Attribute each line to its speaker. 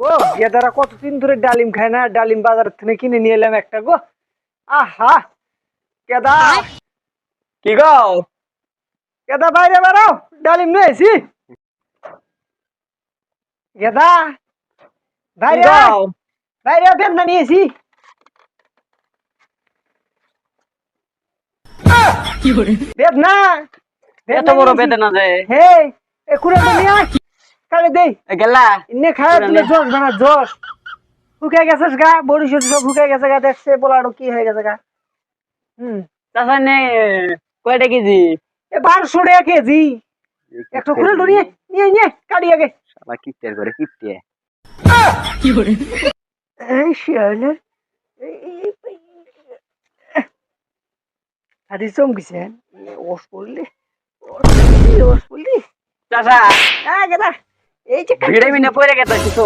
Speaker 1: ও গেদারা কতদিন ধরে ডালিম খায় না, ডালিম বাজার থেকে কিনে নিয়ে এলাম একটা গো। আহা গেদা,
Speaker 2: কি গো?
Speaker 1: গেদা বাইরে বেড়াও, ডালিম নিয়ে এসি। গেদা
Speaker 2: কি
Speaker 1: বাইরে
Speaker 2: গো?
Speaker 1: আয়, বাইরে বেদনা নিয়েছি। বেদনা,
Speaker 2: এত বড় বেদনা যে
Speaker 1: হে এ কুড়াটা নিয়ে আয়, কালে দেই
Speaker 2: গেলা
Speaker 1: ইন্নে খায় তুলে জোশ বানা জোশ। শুকাই গেছিস গা, বড়ি সড়ি সব শুকাই গেছে গা, দেখছে পোলাড়ো কি হয়ে গেছে গা।
Speaker 2: চাচা নে কয়টা কেজি?
Speaker 1: এ 1200 টাকা কেজি। একটা খুলে নিয়ে নিয়ে নিয়ে কাটি আগে।
Speaker 2: শালা কিপটের করে কিপটে।
Speaker 1: এই শিয়ালের আদি চমকিছেন ওস পড়লি, ওস পড়লি।
Speaker 2: চাচা
Speaker 1: গেদা এই যে
Speaker 2: ভিড়ে মিনে পড়ে গেছে কিছু।